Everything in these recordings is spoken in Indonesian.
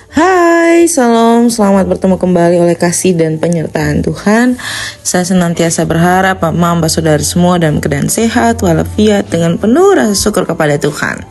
Hai, salam, selamat bertemu kembali oleh kasih dan penyertaan Tuhan. Saya senantiasa berharap Bapak saudara semua dalam keadaan sehat walafiat dengan penuh rasa syukur kepada Tuhan.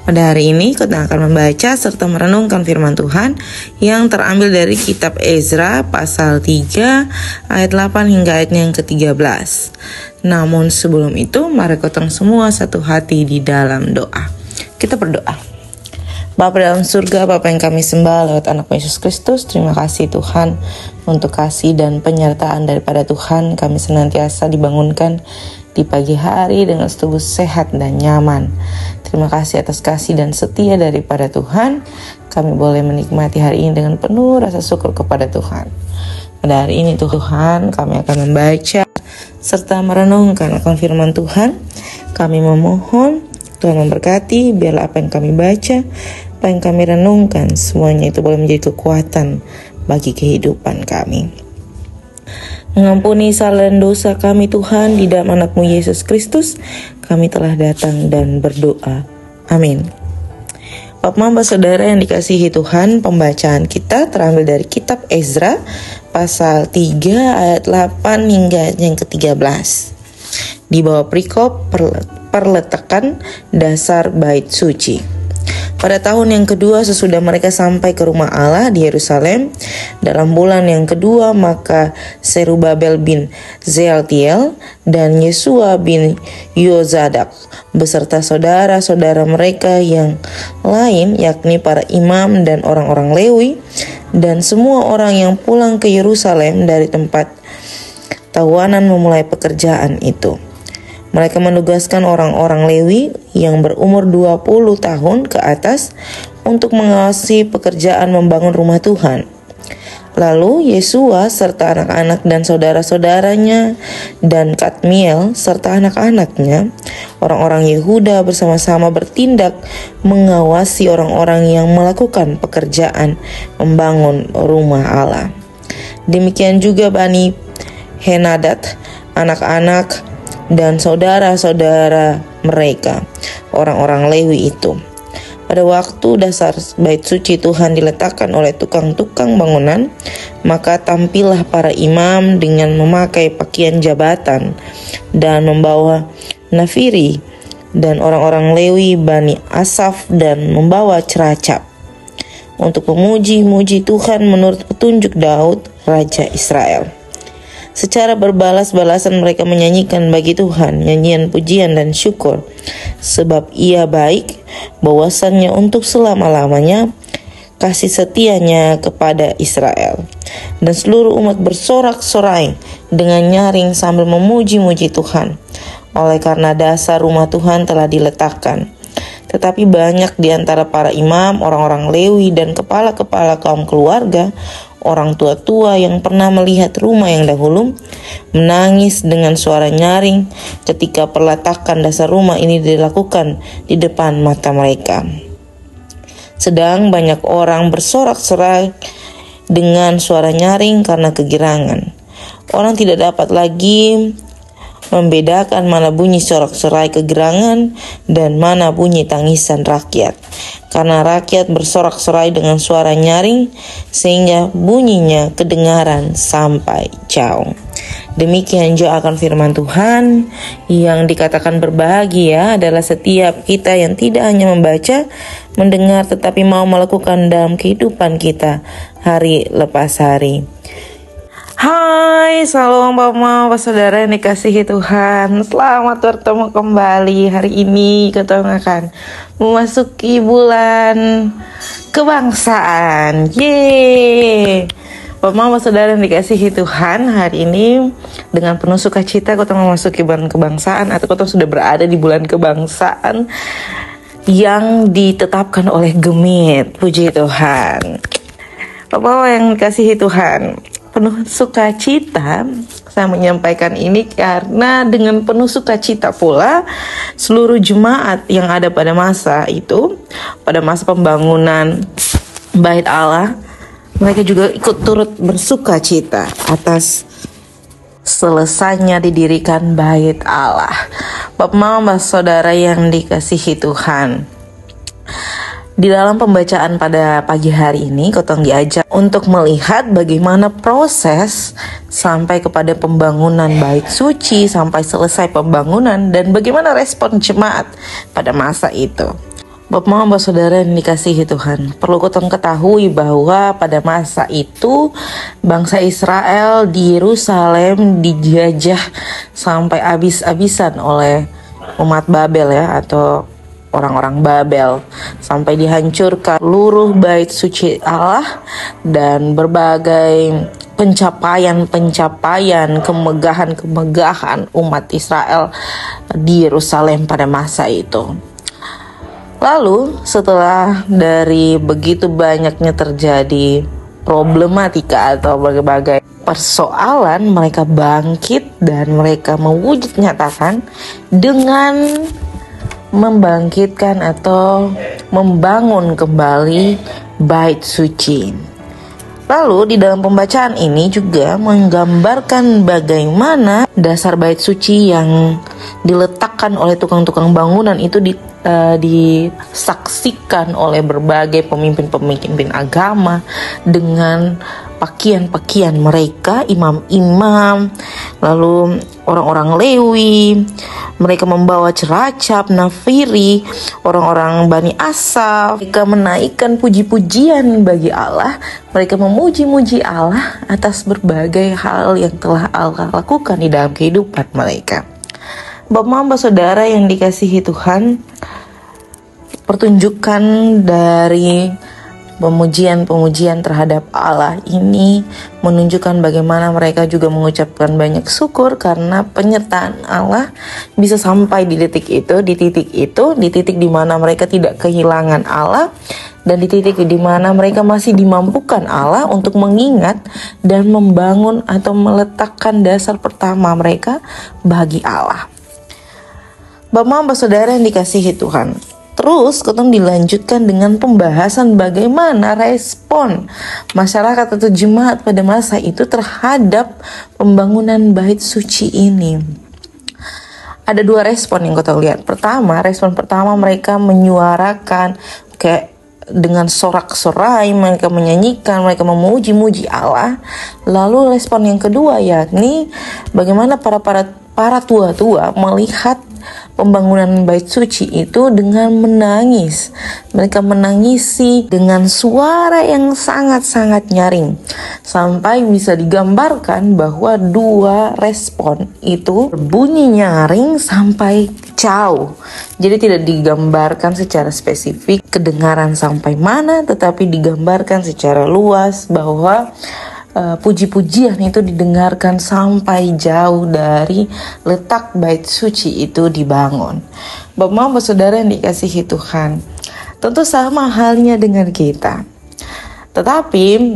Pada hari ini kita akan membaca serta merenungkan firman Tuhan yang terambil dari kitab Ezra pasal 3 ayat 8 hingga ayatnya yang ke-13. Namun sebelum itu, mari kita semua satu hati di dalam doa. Kita berdoa. Bapa dalam surga, Bapa yang kami sembah lewat anak Yesus Kristus, terima kasih Tuhan untuk kasih dan penyertaan daripada Tuhan. Kami senantiasa dibangunkan di pagi hari dengan tubuh sehat dan nyaman. Terima kasih atas kasih dan setia daripada Tuhan. Kami boleh menikmati hari ini dengan penuh rasa syukur kepada Tuhan. Pada hari ini Tuhan, kami akan membaca serta merenungkan akan firman Tuhan. Kami memohon Tuhan memberkati, biarlah apa yang kami baca, apa yang kami renungkan, semuanya itu boleh menjadi kekuatan bagi kehidupan kami. Mengampuni salah dan dosa kami Tuhan, di dalam anak-Mu Yesus Kristus, kami telah datang dan berdoa. Amin. Bapak saudara yang dikasihi Tuhan, pembacaan kita terambil dari kitab Ezra, pasal 3 ayat 8 hingga yang ke-13. Di bawah perikop perletakan dasar bait suci. Pada tahun yang kedua sesudah mereka sampai ke rumah Allah di Yerusalem, dalam bulan yang kedua, maka Serubabel bin Shealtiel dan Yesua bin Yozadak beserta saudara-saudara mereka yang lain, yakni para imam dan orang-orang Lewi, dan semua orang yang pulang ke Yerusalem dari tempat tawanan memulai pekerjaan itu. Mereka menugaskan orang-orang Lewi yang berumur 20 tahun ke atas untuk mengawasi pekerjaan membangun rumah Tuhan. Lalu Yesua serta anak-anak dan saudara-saudaranya dan Kadmiel serta anak-anaknya, orang-orang Yehuda bersama-sama bertindak mengawasi orang-orang yang melakukan pekerjaan membangun rumah Allah. Demikian juga Bani Henadad, anak-anak dan saudara-saudara mereka, orang-orang Lewi itu. Pada waktu dasar bait suci Tuhan diletakkan oleh tukang-tukang bangunan, maka tampillah para imam dengan memakai pakaian jabatan dan membawa nafiri, dan orang-orang Lewi Bani Asaf dan membawa ceracap untuk memuji-muji Tuhan menurut petunjuk Daud, Raja Israel. Secara berbalas-balasan mereka menyanyikan bagi Tuhan nyanyian pujian dan syukur, sebab Ia baik, bahwasannya untuk selama-lamanya kasih setianya kepada Israel. Dan seluruh umat bersorak-sorai dengan nyaring sambil memuji-muji Tuhan, oleh karena dasar rumah Tuhan telah diletakkan. Tetapi banyak di antara para imam, orang-orang Lewi dan kepala-kepala kaum keluarga, orang tua-tua yang pernah melihat rumah yang dahulu, menangis dengan suara nyaring ketika peletakan dasar rumah ini dilakukan di depan mata mereka. Sedang banyak orang bersorak-sorai dengan suara nyaring karena kegirangan. Orang tidak dapat lagi membedakan mana bunyi sorak-sorai kegirangan dan mana bunyi tangisan rakyat, karena rakyat bersorak-sorai dengan suara nyaring sehingga bunyinya kedengaran sampai jauh. Demikian juga akan firman Tuhan yang dikatakan berbahagia adalah setiap kita yang tidak hanya membaca, mendengar, tetapi mau melakukan dalam kehidupan kita hari lepas hari. Hai, salam Bapak saudara yang dikasihi Tuhan. Selamat bertemu kembali. Hari ini kita akan memasuki bulan kebangsaan. Yeay. Bapak saudara yang dikasihi Tuhan, hari ini dengan penuh sukacita kita memasuki bulan kebangsaan, atau kita sudah berada di bulan kebangsaan yang ditetapkan oleh Gemit. Puji Tuhan. Bapak yang dikasihi Tuhan, penuh sukacita saya menyampaikan ini karena dengan penuh sukacita pula seluruh jemaat yang ada pada masa itu, pada masa pembangunan Bait Allah, mereka juga ikut turut bersukacita atas selesainya didirikan Bait Allah. Bapak saudara yang dikasihi Tuhan, Di dalam pembacaan pada pagi hari ini, Kotong diajak untuk melihat bagaimana proses sampai kepada pembangunan bait suci, sampai selesai pembangunan, dan bagaimana respon jemaat pada masa itu. Bapak Mama Saudara yang dikasihi Tuhan, perlu Kotong ketahui bahwa pada masa itu bangsa Israel di Yerusalem dijajah sampai habis-habisan oleh umat Babel ya, atau orang-orang Babel, sampai dihancurkan seluruh bait suci Allah dan berbagai pencapaian, kemegahan umat Israel di Yerusalem pada masa itu. Lalu setelah dari begitu banyaknya terjadi problematika atau berbagai persoalan, mereka bangkit dan mereka mewujud nyatakan dengan membangkitkan atau membangun kembali bait suci. Lalu di dalam pembacaan ini juga menggambarkan bagaimana dasar bait suci yang diletakkan oleh tukang-tukang bangunan itu disaksikan oleh berbagai pemimpin-pemimpin agama dengan pakaian-pakaian mereka, imam-imam, lalu orang-orang Lewi. Mereka membawa ceracap, nafiri, orang-orang Bani Asaf. Mereka menaikkan puji-pujian bagi Allah. Mereka memuji-muji Allah atas berbagai hal yang telah Allah lakukan di dalam kehidupan mereka. Bapak Mama Saudara yang dikasihi Tuhan, pertunjukan dari pemujian-pemujian terhadap Allah ini menunjukkan bagaimana mereka juga mengucapkan banyak syukur karena penyertaan Allah bisa sampai di titik di mana mereka tidak kehilangan Allah, dan di titik di mana mereka masih dimampukan Allah untuk mengingat dan membangun atau meletakkan dasar pertama mereka bagi Allah. Bapak Saudara yang dikasihi Tuhan, terus Kotong dilanjutkan dengan pembahasan bagaimana respon masyarakat atau jemaat pada masa itu terhadap pembangunan bait suci ini. Ada dua respon yang Kotong lihat. Respon pertama mereka menyuarakan kayak dengan sorak-sorai, mereka menyanyikan, mereka memuji-muji Allah. Lalu respon yang kedua yakni bagaimana para tua-tua melihat pembangunan bait suci itu dengan menangis. Mereka menangisi dengan suara yang sangat-sangat nyaring. Sampai bisa digambarkan bahwa dua respon itu berbunyi nyaring sampai jauh. Jadi tidak digambarkan secara spesifik kedengaran sampai mana, tetapi digambarkan secara luas bahwa puji-pujian itu didengarkan sampai jauh dari letak bait suci itu dibangun. Bapak Saudara yang dikasihi Tuhan, tentu sama halnya dengan kita. Tetapi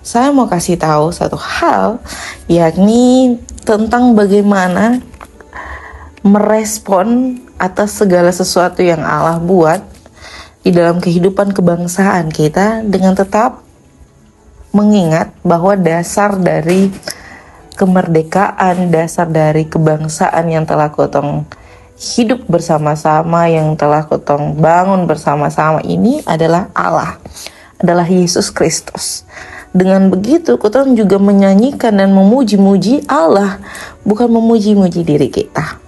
saya mau kasih tahu satu hal, yakni tentang bagaimana merespon atas segala sesuatu yang Allah buat di dalam kehidupan kebangsaan kita dengan tetap mengingat bahwa dasar dari kemerdekaan, dasar dari kebangsaan yang telah Kotong hidup bersama-sama, yang telah Kotong bangun bersama-sama ini adalah Allah, adalah Yesus Kristus. Dengan begitu Kotong juga menyanyikan dan memuji-muji Allah, bukan memuji-muji diri kita.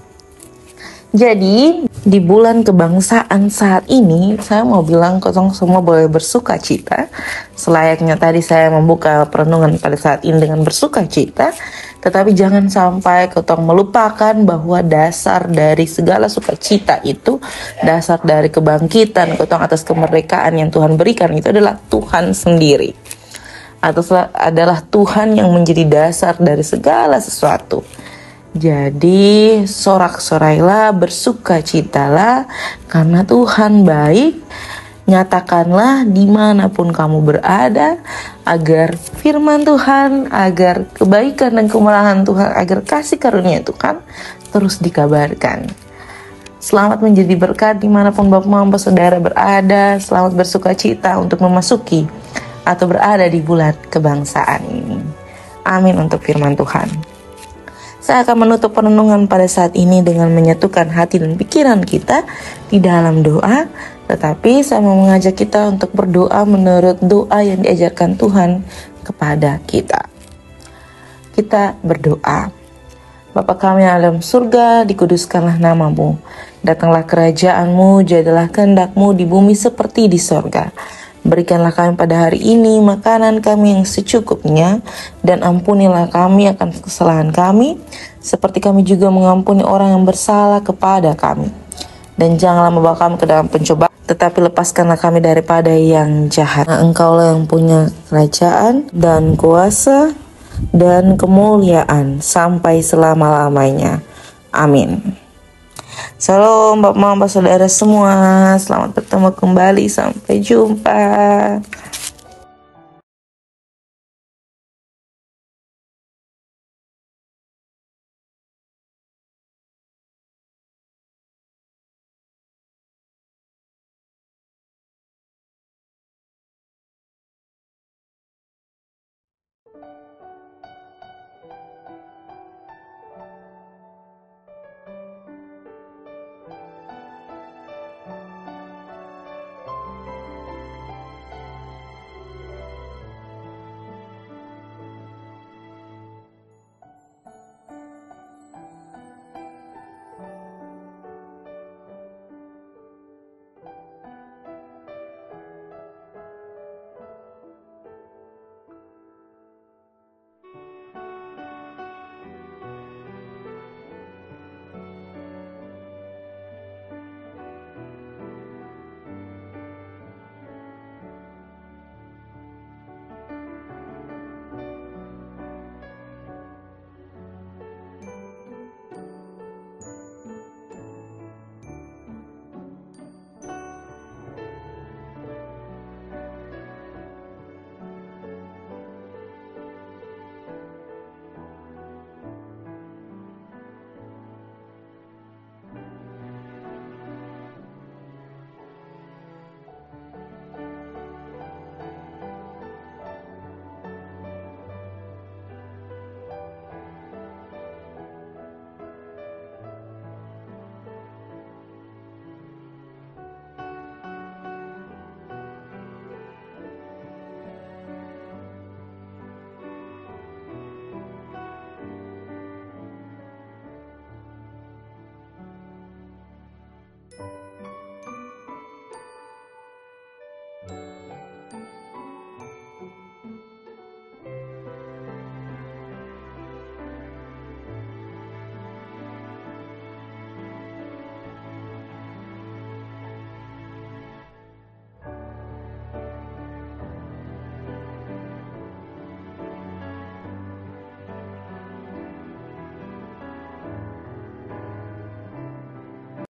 Jadi di bulan kebangsaan saat ini, saya mau bilang Kotong semua boleh bersuka cita. Selayaknya tadi saya membuka perenungan pada saat ini dengan bersuka cita. Tetapi jangan sampai Kotong melupakan bahwa dasar dari segala sukacita itu, dasar dari kebangkitan Kotong atas kemerdekaan yang Tuhan berikan itu adalah Tuhan sendiri. Atau adalah Tuhan yang menjadi dasar dari segala sesuatu. Jadi sorak-sorailah, bersukacitalah karena Tuhan baik. Nyatakanlah dimanapun kamu berada, agar firman Tuhan, agar kebaikan dan kemurahan Tuhan, agar kasih karunia Tuhan terus dikabarkan. Selamat menjadi berkat dimanapun Bapak Mama Saudara berada. Selamat bersukacita untuk memasuki atau berada di bulan kebangsaan ini. Amin untuk firman Tuhan. Saya akan menutup perenungan pada saat ini dengan menyatukan hati dan pikiran kita di dalam doa. Tetapi saya mau mengajak kita untuk berdoa menurut doa yang diajarkan Tuhan kepada kita. Kita berdoa. Bapa kami yang dalam surga, dikuduskanlah namamu. Datanglah kerajaanmu, jadilah kehendak-mu di bumi seperti di sorga. Berikanlah kami pada hari ini makanan kami yang secukupnya, dan ampunilah kami akan kesalahan kami, seperti kami juga mengampuni orang yang bersalah kepada kami. Dan janganlah membawa kami ke dalam pencobaan, tetapi lepaskanlah kami daripada yang jahat. Nah, Engkaulah yang punya kerajaan dan kuasa dan kemuliaan sampai selama-lamanya. Amin. Salam Bapak Mama Saudara semua. Selamat bertemu kembali. Sampai jumpa.